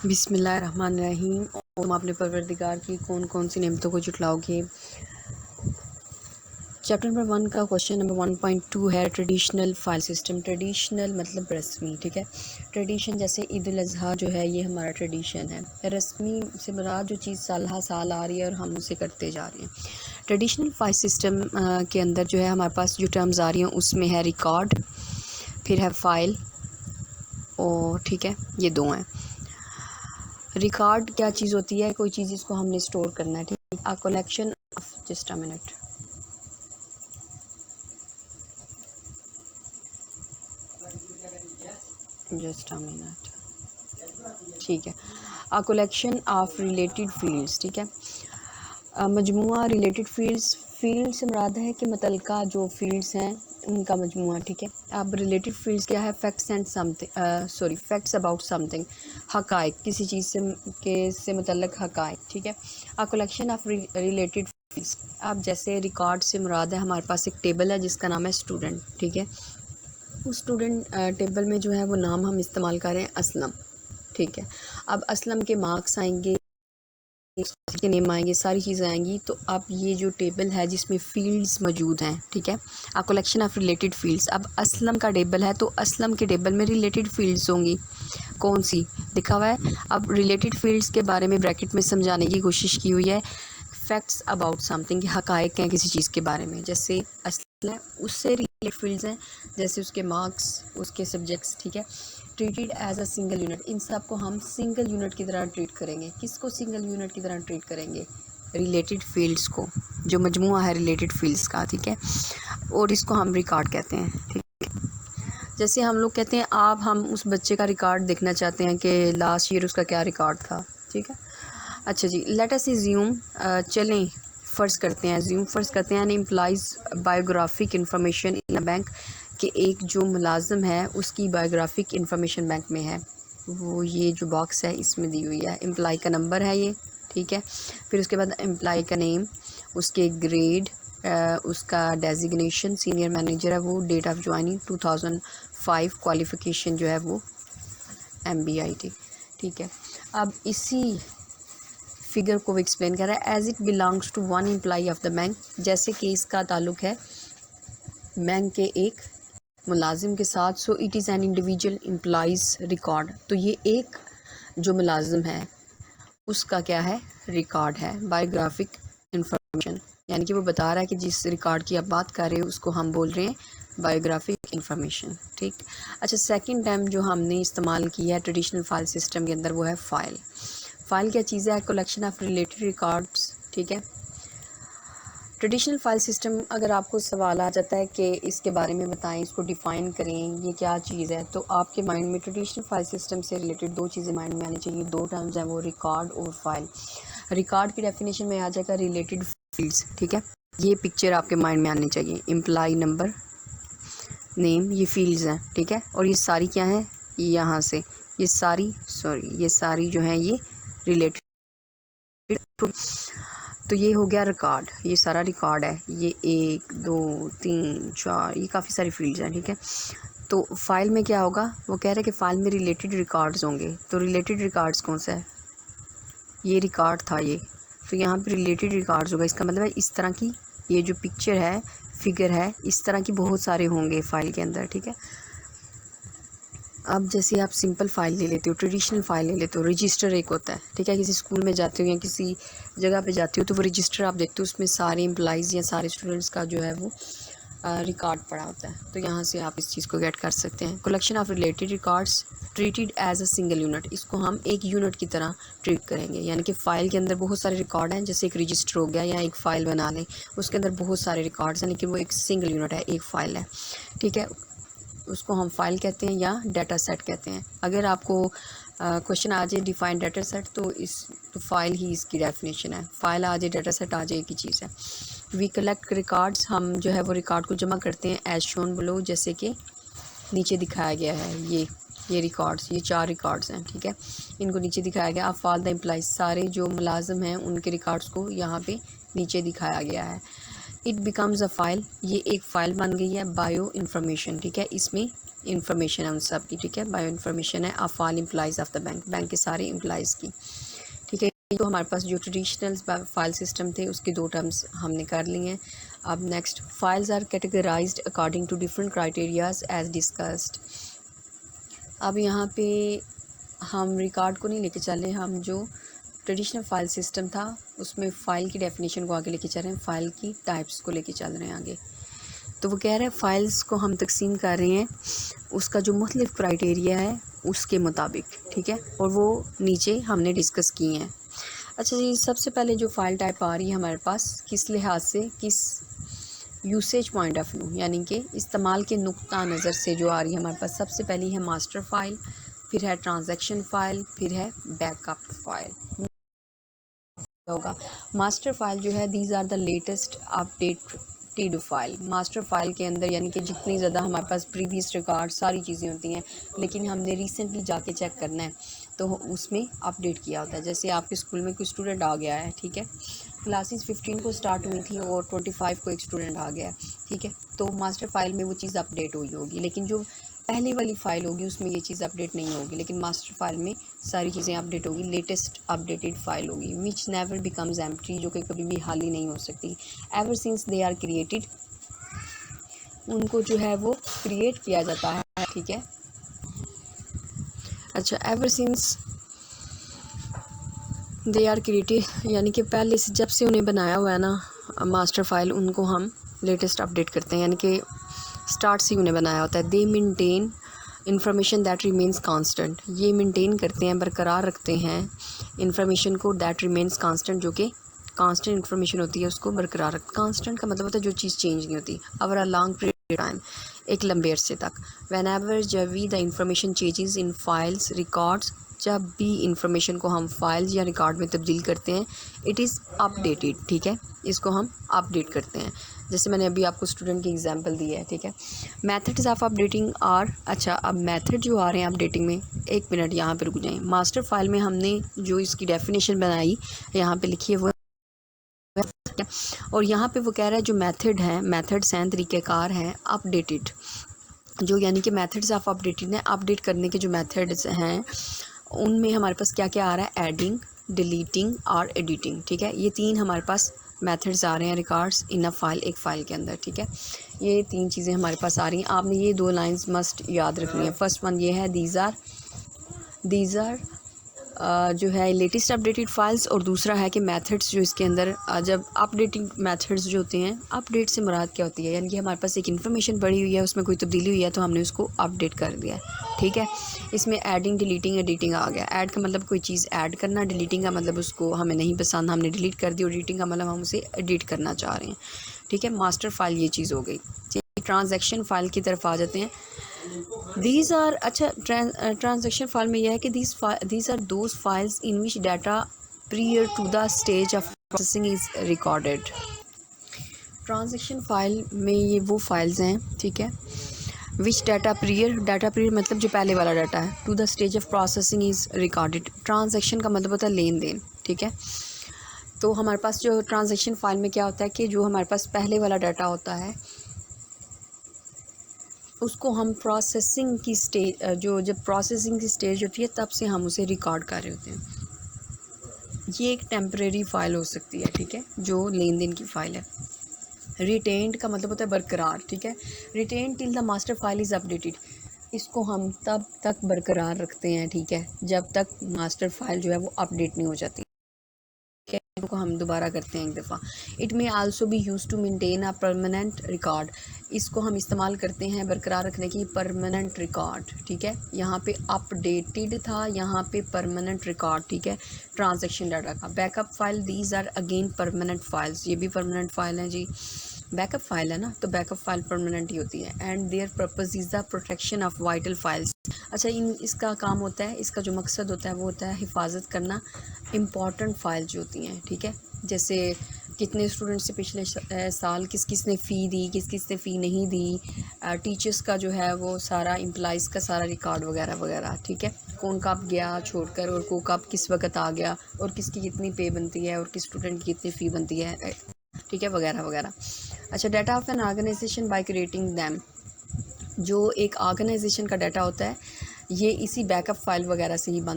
बिस्मिल्लाहिर्रहमानिर्रहीम। और तुम अपने परवरदिगार की कौन कौन सी नेमतों को जुटलाओगे। चैप्टर नंबर 1 का क्वेश्चन नंबर 1.2 है ट्रेडिशनल फाइल सिस्टम। ट्रेडिशनल मतलब रस्मी, ठीक है। ट्रेडिशन जैसे ईद उल अज़हा जो है ये हमारा ट्रेडिशन है। रस्मी से मुराद जो चीज़ साल हा साल आ रही है और हम उसे करते जा रहे हैं। ट्रेडिशनल फाइल सिस्टम के अंदर जो है हमारे पास जो टर्म्स आ रही हैं उसमें है रिकॉर्ड, फिर है फाइल, और ठीक है ये दो हैं। रिकॉर्ड क्या चीज़ होती है? कोई चीज़ जिसको हमने स्टोर करना है, ठीक है। A collection of just a minute, ठीक है। A collection of related fields, ठीक है। मजमुआ रिलेटेड फील्ड्स, फील्ड से मुराद है कि मुतलका जो फील्ड्स हैं उनका मजमुआ, ठीक है। अब रिलेटेड फील्ड्स क्या है? Facts and something, facts about something, हकायक, किसी चीज़ से मुतल्लक हकायक, ठीक है। A collection of related fields, अब जैसे रिकॉर्ड से मुराद है हमारे पास एक टेबल है जिसका नाम है स्टूडेंट, ठीक है। उस स्टूडेंट टेबल में जो है वो नाम हम इस्तेमाल कर रहे हैं असलम, ठीक है। अब असलम के मार्क्स आएंगे, के नेम आएंगे, सारी चीज़ें आएंगी। तो अब ये जो टेबल है जिसमें फील्ड्स मौजूद हैं, ठीक है। A collection of related fields, अब असलम का टेबल है तो असलम के टेबल में रिलेटेड फील्ड्स होंगी। कौन सी लिखा हुआ है? अब रिलेटेड फील्ड्स के बारे में ब्रैकेट में समझाने की कोशिश की हुई है। फैक्ट्स अबाउट समथिंग, हकायक हैं किसी चीज़ के बारे में, जैसे असलम है उससे रिलेटेड फील्ड्स हैं, जैसे उसके मार्क्स, उसके सब्जेक्ट्स, ठीक है। Treated as a single unit, इन सब को हम सिंगल यूनिट की तरह ट्रीट करेंगे। किसको सिंगल यूनिट की तरह ट्रीट करेंगे? रिलेटेड फील्ड्स को, जो मजमूआ है रिलेटेड फील्ड्स का, ठीक है। और इसको हम रिकॉर्ड कहते हैं, ठीक है। जैसे हम लोग कहते हैं आप हम उस बच्चे का रिकॉर्ड देखना चाहते हैं कि लास्ट ईयर उसका क्या रिकॉर्ड था, ठीक है। अच्छा जी, लेट अस एज्यूम, चलें फ़र्ज़ करते हैं, एज्यूम फ़र्ज़ करते हैं, employees biographic information in a bank, कि एक जो मुलाजिम है उसकी बायोग्राफिक इंफॉर्मेशन बैंक में है। वो ये जो बॉक्स है इसमें दी हुई है, एम्प्लॉय का नंबर है ये, ठीक है। फिर उसके बाद एम्प्लॉय का नेम, उसके ग्रेड, उसका डेजिग्नेशन सीनियर मैनेजर है वो, डेट ऑफ ज्वाइनिंग 2005, क्वालिफ़िकेशन जो है वो MBIT, ठीक है। अब इसी फिगर को एक्सप्लेन कर रहा है, as it belongs to one employee of the bank, जैसे कि इसका ताल्लुक है बैंक के एक मुलाजिम के साथ। So it is an individual employees record, तो ये एक जो मुलाजिम है उसका क्या है? रिकॉर्ड है, बायोग्राफिक इंफॉर्मेशन, यानी कि वो बता रहा है कि जिस रिकॉर्ड की आप बात कर रहे हो उसको हम बोल रहे हैं बायोग्राफिक इंफॉर्मेशन, ठीक। अच्छा, सेकंड टर्म जो हमने इस्तेमाल किया है ट्रेडिशनल फाइल सिस्टम के अंदर वो है फ़ाइल। फ़ाइल क्या चीज़ है? कलेक्शन ऑफ रिलेटेड रिकॉर्ड्स, ठीक है। ट्रेडिशनल फाइल सिस्टम, अगर आपको सवाल आ जाता है कि इसके बारे में बताएं, इसको डिफ़ाइन करें, ये क्या चीज़ है, तो आपके माइंड में ट्रेडिशनल फाइल सिस्टम से रिलेटेड दो चीज़ें माइंड में आनी चाहिए। दो टर्म्स हैं वो, रिकॉर्ड और फाइल। रिकॉर्ड की डेफिनेशन में आ जाएगा रिलेटेड फील्ड्स, ठीक है। ये पिक्चर आपके माइंड में आनी चाहिए, एम्प्लॉय नंबर, नेम, ये फील्ड्स हैं, ठीक है। और ये सारी क्या हैं? यहाँ से ये सारी ये सारी जो हैं ये रिलेटेड। तो ये हो गया रिकॉर्ड, ये सारा रिकॉर्ड है, ये 1 2 3 4, ये काफ़ी सारी फील्ड्स हैं, ठीक है। तो फाइल में क्या होगा? वो कह रहे हैं कि फ़ाइल में रिलेटेड रिकॉर्ड्स होंगे। तो रिलेटेड रिकॉर्ड्स कौन सा है? ये रिकॉर्ड था ये, तो यहाँ पे रिलेटेड रिकॉर्ड्स होगा। इसका मतलब है इस तरह की ये जो पिक्चर है, फिगर है, इस तरह की बहुत सारे होंगे फ़ाइल के अंदर, ठीक है। अब जैसे आप सिंपल फ़ाइल ले लेते हो, ट्रेडिशनल फ़ाइल ले लेते हो, रजिस्टर एक होता है, ठीक है। किसी स्कूल में जाते हो या किसी जगह पे जाते हो तो वो रजिस्टर आप देखते हो, उसमें सारे एम्प्लॉइज़ या सारे स्टूडेंट्स का जो है वो रिकॉर्ड पड़ा होता है। तो यहाँ से आप इस चीज़ को गेट कर सकते हैं। Collection of related records treated as a single unit, इसको हम एक यूनिट की तरह ट्रीट करेंगे, यानी कि फ़ाइल के अंदर बहुत सारे रिकॉर्ड हैं, जैसे एक रजिस्टर हो गया या एक फ़ाइल बना लें, उसके अंदर बहुत सारे रिकॉर्ड्स हैं लेकिन वो एक सिंगल यूनिट है, एक फ़ाइल है, ठीक है। उसको हम फाइल कहते हैं या डाटा सेट कहते हैं। अगर आपको क्वेश्चन आ जाए डिफाइन डाटा सेट, तो फाइल ही इसकी डेफिनेशन है। फाइल आ जाए, डाटा सेट आ जाए, एक ही चीज़ है। वी कलेक्ट रिकॉर्ड्स, हम जो है वो रिकॉर्ड को जमा करते हैं एज शोन बिलो, जैसे कि नीचे दिखाया गया है। ये रिकॉर्ड्स, ये 4 रिकॉर्ड्स हैं, ठीक है। इनको नीचे दिखाया गया। अब ऑल द एम्प्लॉइज, सारे जो मुलाजिम हैं उनके रिकॉर्ड्स को यहाँ पे नीचे दिखाया गया है। इट बिकम्स अ फाइल, ये एक फ़ाइल बन गई है, बायो इंफॉर्मेशन, ठीक है। इसमें इंफॉर्मेशन है उन सब की, ठीक है। बायो इन्फॉर्मेशन है of all employees of the bank, bank के सारे एम्प्लॉइज़ की, ठीक है। तो हमारे पास जो ट्रेडिशनल फाइल सिस्टम थे उसके दो टर्म्स हमने कर लिए हैं। अब next, files are categorized according to different criterias as discussed. अब यहाँ पे हम रिकॉर्ड को नहीं लेके चले, हम जो ट्रेडिशनल फाइल सिस्टम था उसमें फ़ाइल की डेफिनेशन को आगे लेके चल रहे हैं, फ़ाइल की टाइप्स को लेके चल रहे हैं आगे। तो वो कह रहे हैं फ़ाइल्स को हम तकसीम कर रहे हैं उसका जो मुख्तलिफ क्राइटेरिया है उसके मुताबिक, ठीक है, और वो नीचे हमने डिस्कस किए हैं। अच्छा जी, सबसे पहले जो फ़ाइल टाइप आ रही है हमारे पास किस लिहाज से, किस यूसेज पॉइंट ऑफ व्यू यानी कि इस्तेमाल के नुक्ता नज़र से जो आ रही है हमारे पास, सबसे पहली है मास्टर फ़ाइल, फिर है ट्रांजैक्शन फ़ाइल, फिर है बैकअप फ़ाइल। होगा मास्टर फाइल जो है, these are the latest updated file. Master file के अंदर यानी कि जितनी ज़्यादा हमारे पास प्रीवियस रिकॉर्ड सारी चीज़ें होती हैं, लेकिन हमने रिसेंटली जाके चेक करना है तो उसमें अपडेट किया होता है। जैसे आपके स्कूल में कोई स्टूडेंट आ गया है, ठीक है, क्लासेस 15 को स्टार्ट हुई थी और 25 को एक स्टूडेंट आ गया है, ठीक है, तो मास्टर फाइल में वो चीज़ अपडेट हुई होगी, लेकिन जो पहले वाली फ़ाइल होगी उसमें ये चीज़ अपडेट नहीं होगी, लेकिन मास्टर फाइल में सारी चीज़ें अपडेट होगी, लेटेस्ट अपडेटेड फाइल होगी। विच नेवर बिकम्स एम्प्टी, जो कि कभी भी खाली नहीं हो सकती। Ever since they are created, उनको जो है वो क्रिएट किया जाता है, ठीक है। अच्छा, ever since they are created यानी कि पहले से जब से उन्हें बनाया हुआ है ना मास्टर फाइल, उनको हम लेटेस्ट अपडेट करते हैं, यानी कि स्टार्ट से उन्हें बनाया होता है। दे maintain information that remains constant, ये मेंटेन करते हैं, बरकरार रखते हैं इंफॉर्मेशन को, दैट रिमेंस कांस्टेंट, जो कि कांस्टेंट इंफॉर्मेशन होती है उसको बरकरार रख। कांस्टेंट का मतलब होता है जो चीज़ चेंज नहीं होती, over a long period time, एक लंबे अरसे तक। वैन एवर जब भी the information changes in files records, जब भी इंफॉर्मेशन को हम फाइल्स या रिकॉर्ड में तब्दील करते हैं, इट इज़ अपडेटेड, ठीक है, इसको हम अपडेट करते हैं। जैसे मैंने अभी आपको स्टूडेंट की एग्जांपल दी है, ठीक है। मेथड्स ऑफ अपडेटिंग आर, अच्छा अब मेथड जो आ रहे हैं अपडेटिंग में, एक मिनट यहाँ पे रुक जाएं। मास्टर फाइल में हमने जो इसकी डेफिनेशन बनाई यहाँ पे लिखी है वो, और यहाँ पे वो कह रहा है जो मेथड हैं, मेथड्स हैं, तरीक़ेकार हैं अपडेटेड, जो यानी कि मेथड्स ऑफ अपडेटेड हैं, अपडेट करने के जो मेथड्स हैं उनमें हमारे पास क्या क्या आ रहा है, एडिंग, डिलीटिंग और एडिटिंग, ठीक है। ये तीन हमारे पास मेथड्स आ रहे हैं रिकॉर्ड्स इन अ फाइल, एक फ़ाइल के अंदर, ठीक है। ये तीन चीज़ें हमारे पास आ रही हैं, आपने ये दो लाइंस मस्ट याद रखनी है। फर्स्ट वन ये है, दीज आर जो है लेटेस्ट अपडेटेड फाइल्स, और दूसरा है कि मेथड्स जो इसके अंदर जब अपडेटिंग मेथड्स जो होते हैं, अपडेट से मुराद क्या होती है, यानी कि हमारे पास एक इन्फॉर्मेशन पड़ी हुई है, उसमें कोई तब्दीली हुई है तो हमने उसको अपडेट कर दिया है, ठीक है। इसमें एडिंग, डिलीटिंग, एडिटिंग आ गया। ऐड का मतलब कोई चीज़ ऐड करना, डिलीटिंग का मतलब उसको हमें नहीं पसंद, हमने डिलीट कर दी, और एडिटिंग का मतलब हम उसे एडिट करना चाह रहे हैं, ठीक है। मास्टर फाइल ये चीज़ हो गई। ट्रांजैक्शन फ़ाइल की तरफ आ जाते हैं। दीज आर, अच्छा ट्रांजैक्शन फाइल में यह है कि these are those files in which data prior to the stage of processing is recorded. Transaction file में ये वो फाइल्स हैं, ठीक है, विच डाटा प्रियर मतलब जो पहले वाला डाटा है, to the stage of processing is recorded. Transaction का मतलब होता है लेन देन, ठीक है। तो हमारे पास जो ट्रांजैक्शन फाइल में क्या होता है कि जो हमारे पास पहले वाला डाटा होता है उसको हम प्रोसेसिंग की स्टेज, जब प्रोसेसिंग की स्टेज होती है तब से हम उसे रिकॉर्ड कर रहे होते हैं। ये एक टेम्परेरी फ़ाइल हो सकती है, ठीक है, जो लेन देन की फ़ाइल है। रिटेन्ड का मतलब होता है बरकरार, ठीक है। Retain till the master file is updated, इसको हम तब तक बरकरार रखते हैं, ठीक है, जब तक मास्टर फाइल जो है वो अपडेट नहीं हो जाती, को हम दोबारा करते हैं एक दफ़ा। It may also be use to maintain a permanent record, इसको हम इस्तेमाल करते हैं बरकरार रखने की परमानेंट रिकॉर्ड, ठीक है। यहाँ पे अपडेटेड था, यहाँ पे परमानेंट रिकॉर्ड, ठीक है, ट्रांजैक्शन डाटा का। Backup file, these are again permanent files, ये भी परमानेंट फाइल है जी, बैकअप फाइल है ना, तो बैकअप फाइल परमानेंट ही होती है। And there purpose is the protection of vital files, अच्छा इसका काम होता है, इसका जो मकसद होता है वो होता है हिफाजत करना इम्पॉर्टेंट फाइल जो होती हैं, ठीक है। जैसे कितने स्टूडेंट्स से पिछले साल किस किस ने फ़ी दी, किस किस ने फ़ी नहीं दी, टीचर्स का जो है वो सारा, एम्प्लॉइज़ का सारा रिकॉर्ड वगैरह वगैरह, ठीक है। कौन कब गया छोड़कर और को कब किस वक्त आ गया, और किसकी कितनी पे बनती है और किस स्टूडेंट की कितनी फ़ी बनती है, ठीक है, वगैरह वगैरह। अच्छा, data of an organization by creating them, जो एक ऑर्गेनाइजेशन का डाटा होता है ये इसी बैकअप फाइल वगैरह से ही बन